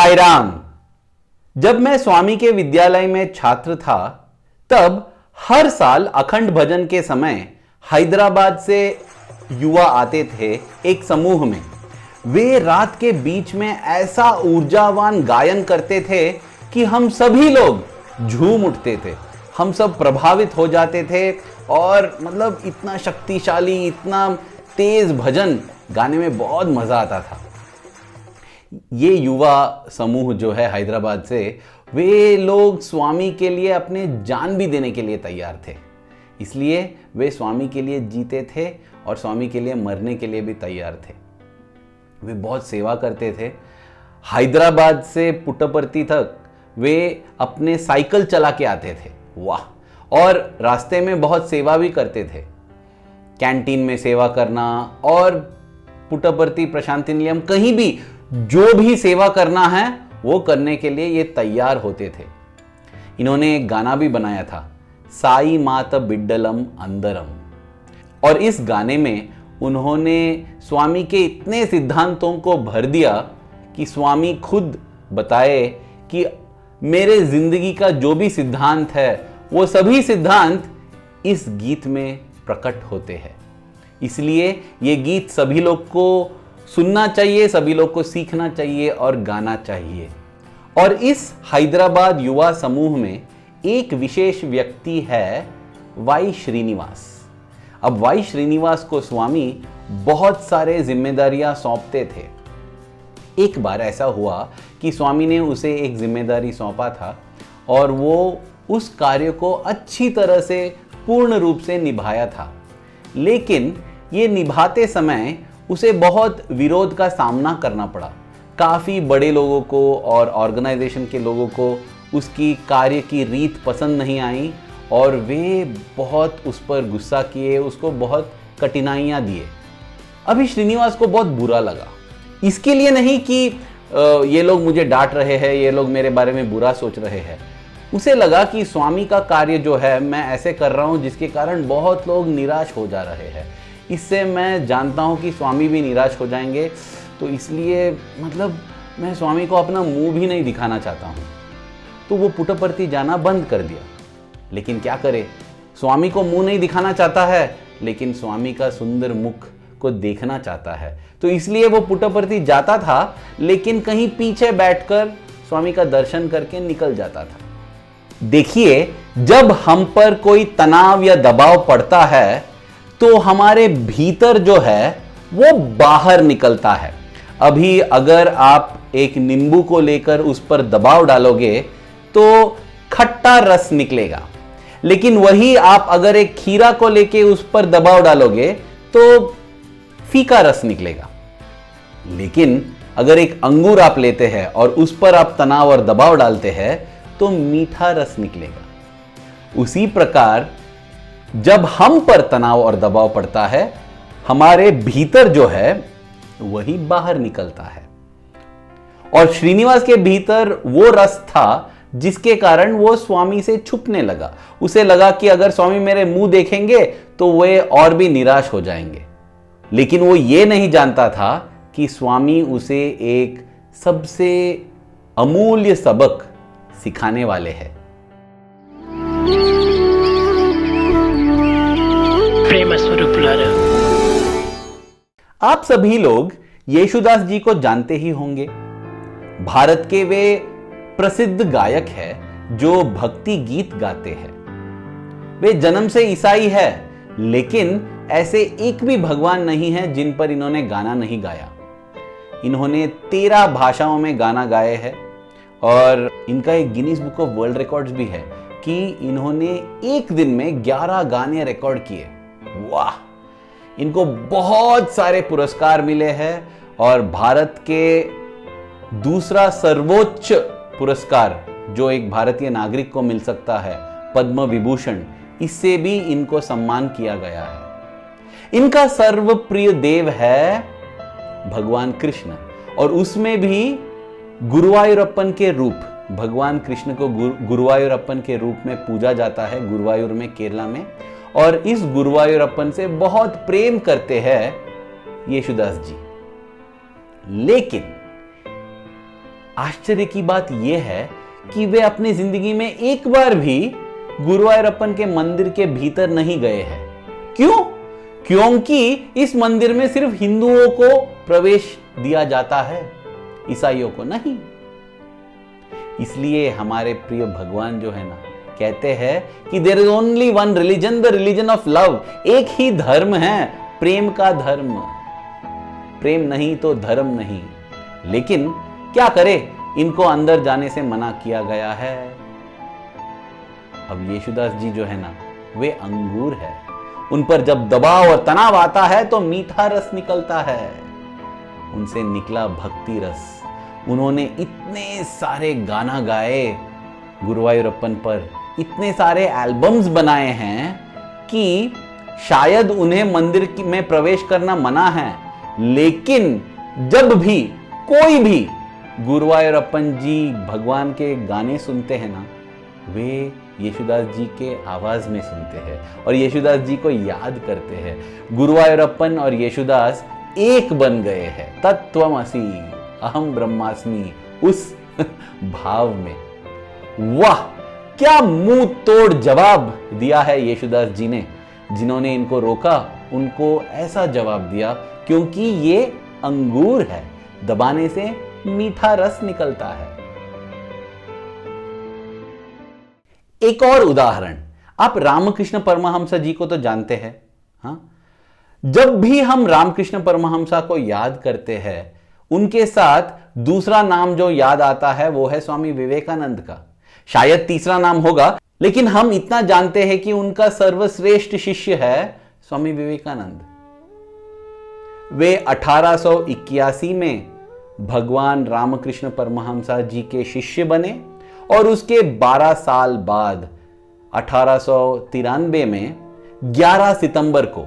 साई राम। जब मैं स्वामी के विद्यालय में छात्र था तब हर साल अखंड भजन के समय हैदराबाद से युवा आते थे एक समूह में। वे रात के बीच में ऐसा ऊर्जावान गायन करते थे कि हम सभी लोग झूम उठते थे, हम सब प्रभावित हो जाते थे और मतलब इतना शक्तिशाली, इतना तेज भजन गाने में बहुत मजा आता था। ये युवा समूह जो है हैदराबाद से, वे लोग स्वामी के लिए अपने जान भी देने के लिए तैयार थे। इसलिए वे स्वामी के लिए जीते थे और स्वामी के लिए मरने के लिए भी तैयार थे। वे बहुत सेवा करते थे। हैदराबाद से पुट्टपर्ती तक वे अपने साइकिल चला के आते थे, वाह, और रास्ते में बहुत सेवा भी करते थे। कैंटीन में सेवा करना और पुट्टपर्ती प्रशांति निलयम, कहीं भी जो भी सेवा करना है वो करने के लिए ये तैयार होते थे। इन्होंने एक गाना भी बनाया था, साई मात बिड्डलम अंदरम, और इस गाने में उन्होंने स्वामी के इतने सिद्धांतों को भर दिया कि स्वामी खुद बताए कि मेरे जिंदगी का जो भी सिद्धांत है वो सभी सिद्धांत इस गीत में प्रकट होते हैं। इसलिए ये गीत सभी लोग को सुनना चाहिए, सभी लोग को सीखना चाहिए और गाना चाहिए। और इस हैदराबाद युवा समूह में एक विशेष व्यक्ति है वाई श्रीनिवास। अब वाई श्रीनिवास को स्वामी बहुत सारे जिम्मेदारियां सौंपते थे। एक बार ऐसा हुआ कि स्वामी ने उसे एक जिम्मेदारी सौंपा था और वो उस कार्य को अच्छी तरह से पूर्ण रूप से निभाया था, लेकिन ये निभाते समय उसे बहुत विरोध का सामना करना पड़ा। काफ़ी बड़े लोगों को और ऑर्गेनाइजेशन के लोगों को उसकी कार्य की रीत पसंद नहीं आई और वे बहुत उस पर गुस्सा किए, उसको बहुत कठिनाइयाँ दिए। अभी श्रीनिवास को बहुत बुरा लगा। इसके लिए नहीं कि ये लोग मुझे डांट रहे हैं, ये लोग मेरे बारे में बुरा सोच रहे हैं। उसे लगा कि स्वामी का कार्य जो है मैं ऐसे कर रहा हूँ जिसके कारण बहुत लोग निराश हो जा रहे हैं। इससे मैं जानता हूँ कि स्वामी भी निराश हो जाएंगे, तो इसलिए मतलब मैं स्वामी को अपना मुंह भी नहीं दिखाना चाहता हूँ। तो वो पुट्टपर्ती जाना बंद कर दिया। लेकिन क्या करे, स्वामी को मुंह नहीं दिखाना चाहता है, लेकिन स्वामी का सुंदर मुख को देखना चाहता है। तो इसलिए वो पुट्टपर्ती जाता था, लेकिन कहीं पीछे बैठकर स्वामी का दर्शन करके निकल जाता था। देखिए, जब हम पर कोई तनाव या दबाव पड़ता है तो हमारे भीतर जो है वो बाहर निकलता है। अभी अगर आप एक नींबू को लेकर उस पर दबाव डालोगे तो खट्टा रस निकलेगा, लेकिन वही आप अगर एक खीरा को लेके उस पर दबाव डालोगे तो फीका रस निकलेगा। लेकिन अगर एक अंगूर आप लेते हैं और उस पर आप तनाव और दबाव डालते हैं तो मीठा रस निकलेगा। उसी प्रकार जब हम पर तनाव और दबाव पड़ता है, हमारे भीतर जो है वही बाहर निकलता है। और श्रीनिवास के भीतर वो रस था जिसके कारण वो स्वामी से छुपने लगा। उसे लगा कि अगर स्वामी मेरे मुंह देखेंगे तो वे और भी निराश हो जाएंगे। लेकिन वो ये नहीं जानता था कि स्वामी उसे एक सबसे अमूल्य सबक सिखाने वाले हैं। प्रेम स्वरूप आप सभी लोग येशुदास जी को जानते ही होंगे। भारत के वे प्रसिद्ध गायक हैं जो भक्ति गीत गाते हैं। वे जन्म से ईसाई है, लेकिन ऐसे एक भी भगवान नहीं है जिन पर इन्होंने गाना नहीं गाया। इन्होंने 13 भाषाओं में गाना गाए हैं और इनका एक Guinness book of world records भी है कि इन्होंने एक दिन में 11 गाने रिकॉर्ड किए। वाह! इनको बहुत सारे पुरस्कार मिले हैं और भारत के दूसरा सर्वोच्च पुरस्कार जो एक भारतीय नागरिक को मिल सकता है, पद्म विभूषण, इससे भी इनको सम्मान किया गया है। इनका सर्वप्रिय देव है भगवान कृष्ण और उसमें भी गुरुवायूरप्पन के रूप, भगवान कृष्ण को गुरुवायूरप्पन के रूप में पूजा जाता है गुरुवायूर में, केरला में। और इस गुरुवायूरप्पन से बहुत प्रेम करते हैं येशुदास जी। लेकिन आश्चर्य की बात यह है कि वे अपनी जिंदगी में एक बार भी गुरुवायूरप्पन के मंदिर के भीतर नहीं गए हैं। क्यों? क्योंकि इस मंदिर में सिर्फ हिंदुओं को प्रवेश दिया जाता है, ईसाइयों को नहीं। इसलिए हमारे प्रिय भगवान जो है ना, कहते हैं कि there is only one religion, the religion of love. एक ही धर्म है, प्रेम का धर्म। प्रेम नहीं तो धर्म नहीं। लेकिन क्या करे, इनको अंदर जाने से मना किया गया है। अब यीशुदास जी जो है ना, वे अंगूर है। उन पर जब दबाव और तनाव आता है तो मीठा रस निकलता है। उनसे निकला भक्ति रस। उन्होंने इतने सारे गाना गाए गुरुवायूरप्पन पर, इतने सारे एल्बम्स बनाए हैं कि शायद उन्हें मंदिर में प्रवेश करना मना है, लेकिन जब भी कोई भी गुरुवायूरप्पन जी भगवान के गाने सुनते हैं ना, वे यीशुदास जी के आवाज में सुनते हैं और यीशुदास जी को याद करते हैं। गुरुवायूरप्पन और यीशुदास एक बन गए हैं, तत्त्वमसि अहम ब्रह्मास्मि, उस भाव में। वाह, क्या मुंह तोड़ जवाब दिया है यीशुदास जी ने। जिन्होंने इनको रोका उनको ऐसा जवाब दिया, क्योंकि ये अंगूर है, दबाने से मीठा रस निकलता है। एक और उदाहरण, आप रामकृष्ण परमहंस जी को तो जानते हैं। हाँ, जब भी हम रामकृष्ण परमहंस को याद करते हैं, उनके साथ दूसरा नाम जो याद आता है वो है स्वामी विवेकानंद का। शायद तीसरा नाम होगा, लेकिन हम इतना जानते हैं कि उनका सर्वश्रेष्ठ शिष्य है स्वामी विवेकानंद। वे 1881 में भगवान रामकृष्ण परमहंस जी के शिष्य बने और उसके 12 साल बाद 1893 में 11 सितंबर को,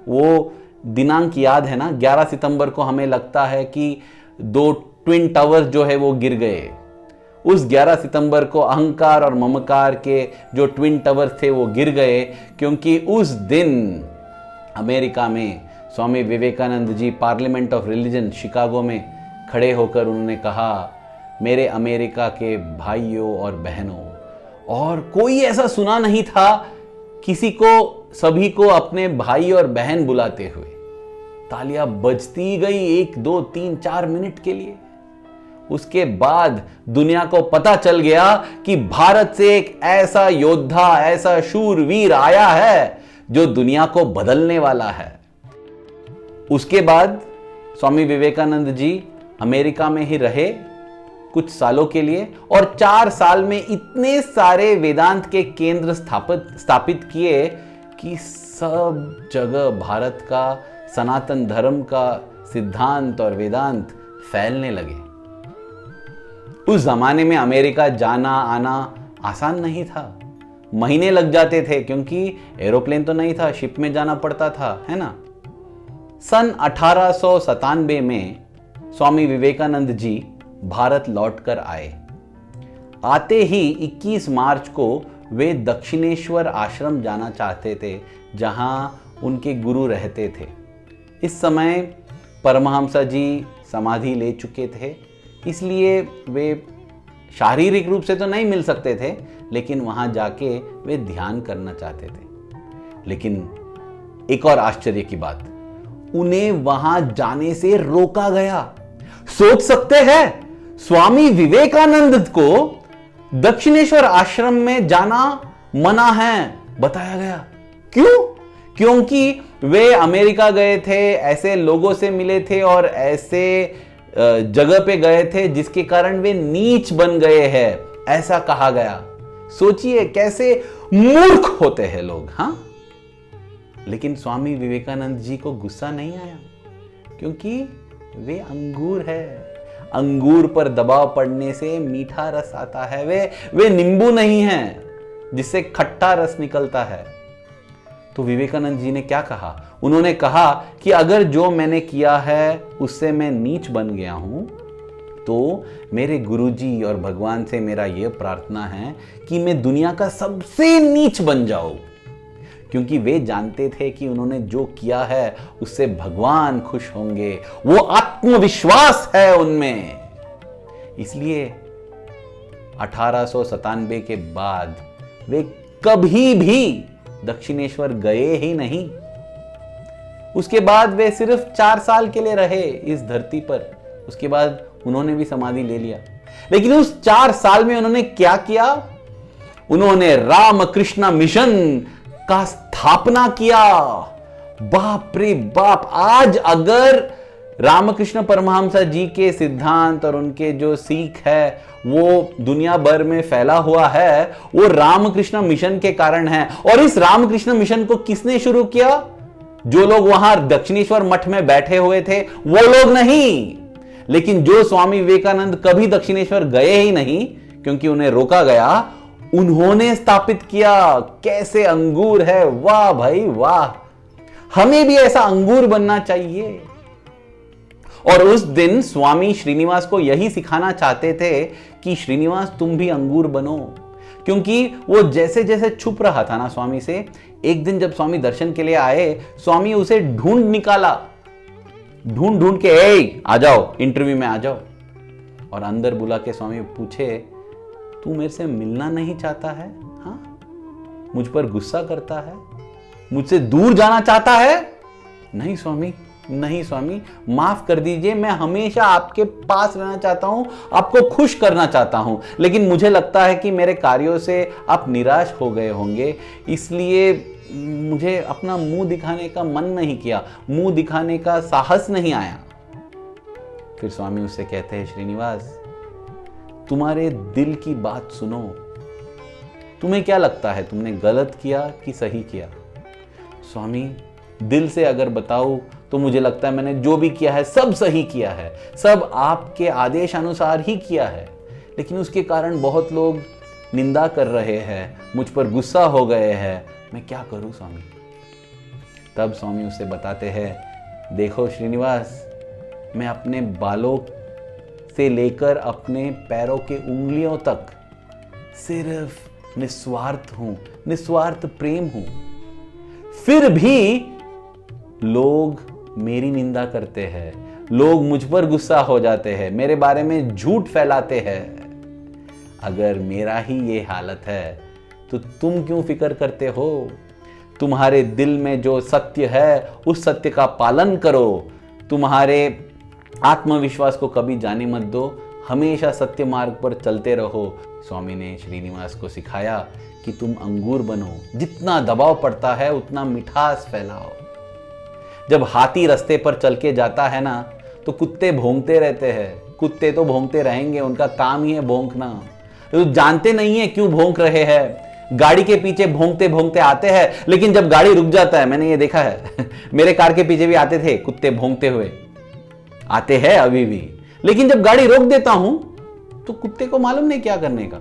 वो दिनांक याद है ना, 11 सितंबर को हमें लगता है कि 2 ट्विन टावर जो है वो गिर गए। उस 11 सितंबर को अहंकार और ममकार के जो ट्विन टावर थे वो गिर गए, क्योंकि उस दिन अमेरिका में Swami Vivekananda ji parliament of religion Chicago में खड़े होकर उन्होंने कहा, मेरे अमेरिका के भाइयों और बहनों, और कोई ऐसा सुना नहीं था किसी को, सभी को अपने भाई और बहन बुलाते हुए। तालियां बजती गई 1, 2, 3, 4 मिनट के लिए। उसके बाद दुनिया को पता चल गया कि भारत से एक ऐसा योद्धा, ऐसा शूरवीर आया है जो दुनिया को बदलने वाला है। उसके बाद स्वामी विवेकानंद जी अमेरिका में ही रहे कुछ सालों के लिए, और 4 साल में इतने सारे वेदांत के केंद्र स्थापित किए कि सब जगह भारत का सनातन धर्म का सिद्धांत और वेदांत फैलने लगे। उस जमाने में अमेरिका जाना आना आसान नहीं था, महीने लग जाते थे, क्योंकि एरोप्लेन तो नहीं था, शिप में जाना पड़ता था, है ना। सन 1897 में स्वामी विवेकानंद जी भारत लौटकर आए। आते ही 21 मार्च को वे दक्षिणेश्वर आश्रम जाना चाहते थे, जहां उनके गुरु रहते थे। इस समय परमहंस जी समाधि ले चुके थे, इसलिए वे शारीरिक रूप से तो नहीं मिल सकते थे, लेकिन वहां जाके वे ध्यान करना चाहते थे। लेकिन एक और आश्चर्य की बात, उन्हें वहां जाने से रोका गया। सोच सकते हैं, स्वामी विवेकानंद को दक्षिणेश्वर आश्रम में जाना मना है बताया गया। क्यों? क्योंकि वे अमेरिका गए थे, ऐसे लोगों से मिले थे और ऐसे जगह पे गए थे जिसके कारण वे नीच बन गए हैं, ऐसा कहा गया। सोचिए कैसे मूर्ख होते हैं लोग। हाँ, लेकिन स्वामी विवेकानंद जी को गुस्सा नहीं आया, क्योंकि वे अंगूर है। अंगूर पर दबाव पड़ने से मीठा रस आता है। वे नींबू नहीं हैं जिससे खट्टा रस निकलता है। तो विवेकानंद जी ने क्या कहा? उन्होंने कहा कि अगर जो मैंने किया है उससे मैं नीच बन गया हूं, तो मेरे गुरुजी और भगवान से मेरा यह प्रार्थना है कि मैं दुनिया का सबसे नीच बन जाऊं, क्योंकि वे जानते थे कि उन्होंने जो किया है उससे भगवान खुश होंगे। वो आत्मविश्वास है उनमें। इसलिए 1897 के बाद वे कभी भी दक्षिणेश्वर गए ही नहीं। उसके बाद वे सिर्फ 4 साल के लिए रहे इस धरती पर। उसके बाद उन्होंने भी समाधि ले लिया। लेकिन उस 4 साल में उन्होंने क्या किया? उन्होंने रामकृष्ण मिशन का स्थापना किया। बाप रे बाप, आज अगर रामकृष्ण परमहंस जी के सिद्धांत और उनके जो सीख है वो दुनिया भर में फैला हुआ है, वो रामकृष्ण मिशन के कारण है। और इस रामकृष्ण मिशन को किसने शुरू किया? जो लोग वहां दक्षिणेश्वर मठ में बैठे हुए थे वो लोग नहीं, लेकिन जो स्वामी विवेकानंद कभी दक्षिणेश्वर गए ही नहीं क्योंकि उन्हें रोका गया, उन्होंने स्थापित किया। कैसे अंगूर है, वाह भाई वाह। हमें भी ऐसा अंगूर बनना चाहिए। और उस दिन स्वामी श्रीनिवास को यही सिखाना चाहते थे कि श्रीनिवास तुम भी अंगूर बनो, क्योंकि वो जैसे जैसे छुप रहा था ना स्वामी से, एक दिन जब स्वामी दर्शन के लिए आए, स्वामी उसे ढूंढ निकाला, ढूंढ ढूंढ के, ए आ जाओ, इंटरव्यू में आ जाओ। और अंदर बुला के स्वामी पूछे, तू मेरे से मिलना नहीं चाहता है? हाँ, मुझ पर गुस्सा करता है, मुझसे दूर जाना चाहता है? नहीं स्वामी, नहीं स्वामी, माफ कर दीजिए, मैं हमेशा आपके पास रहना चाहता हूं, आपको खुश करना चाहता हूं, लेकिन मुझे लगता है कि मेरे कार्यों से आप निराश हो गए होंगे, इसलिए मुझे अपना मुंह दिखाने का मन नहीं किया, मुंह दिखाने का साहस नहीं आया। फिर स्वामी उससे कहते हैं, श्रीनिवास तुम्हारे दिल की बात सुनो, तुम्हें क्या लगता है तुमने गलत किया कि सही किया? स्वामी दिल से अगर बताऊं तो मुझे लगता है मैंने जो भी किया है सब सही किया है, सब आपके आदेश अनुसार ही किया है, लेकिन उसके कारण बहुत लोग निंदा कर रहे हैं, मुझ पर गुस्सा हो गए हैं, मैं क्या करूं स्वामी? तब स्वामी उसे बताते हैं, देखो श्रीनिवास, मैं अपने बालों से लेकर अपने पैरों के उंगलियों तक सिर्फ निस्वार्थ हूं, निस्वार्थ प्रेम हूं। फिर भी लोग मेरी निंदा करते हैं, लोग मुझ पर गुस्सा हो जाते हैं, मेरे बारे में झूठ फैलाते हैं। अगर मेरा ही ये हालत है तो तुम क्यों फिक्र करते हो? तुम्हारे दिल में जो सत्य है उस सत्य का पालन करो, तुम्हारे आत्मविश्वास को कभी जाने मत दो, हमेशा सत्य मार्ग पर चलते रहो। स्वामी ने श्रीनिवास को सिखाया कि तुम अंगूर बनो, जितना दबाव पड़ता है उतना मिठास फैलाओ। जब हाथी रास्ते पर चल के जाता है ना तो कुत्ते भौंकते रहते हैं, कुत्ते तो भौंकते रहेंगे, उनका काम ही है भौंकना, तो जानते नहीं है क्यों भौंक रहे हैं। गाड़ी के पीछे भौंकते भौंकते आते हैं, लेकिन जब गाड़ी रुक जाता है, मैंने ये देखा है मेरे कार के पीछे भी आते थे कुत्ते भौंकते हुए, आते हैं अभी भी, लेकिन जब गाड़ी रोक देता हूं तो कुत्ते को मालूम नहीं क्या करने का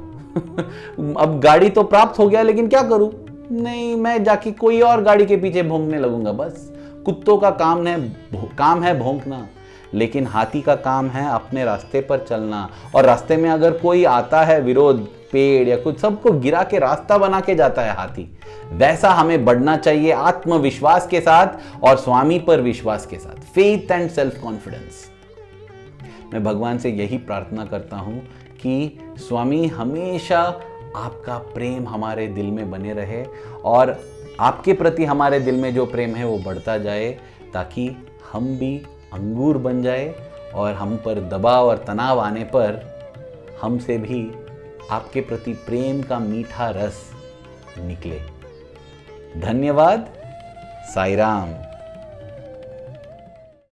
अब गाड़ी तो प्राप्त हो गया, लेकिन क्या करूं? नहीं, मैं जाके कोई और गाड़ी के पीछे भौंकने लगूंगा। बस कुत्तों का काम है भौंकना, लेकिन हाथी का काम है अपने रास्ते पर चलना। और रास्ते में अगर कोई आता है विरोध, पेड़ या कुछ, सबको गिरा के रास्ता बना के जाता है हाथी। वैसा हमें बढ़ना चाहिए, आत्मविश्वास के साथ और स्वामी पर विश्वास के साथ, फेथ एंड सेल्फ कॉन्फिडेंस। मैं भगवान से यही प्रार्थना करता हूं कि स्वामी हमेशा आपका प्रेम हमारे दिल में बने रहे और आपके प्रति हमारे दिल में जो प्रेम है वो बढ़ता जाए, ताकि हम भी अंगूर बन जाए और हम पर दबाव और तनाव आने पर हमसे भी आपके प्रति प्रेम का मीठा रस निकले। धन्यवाद। साईं राम।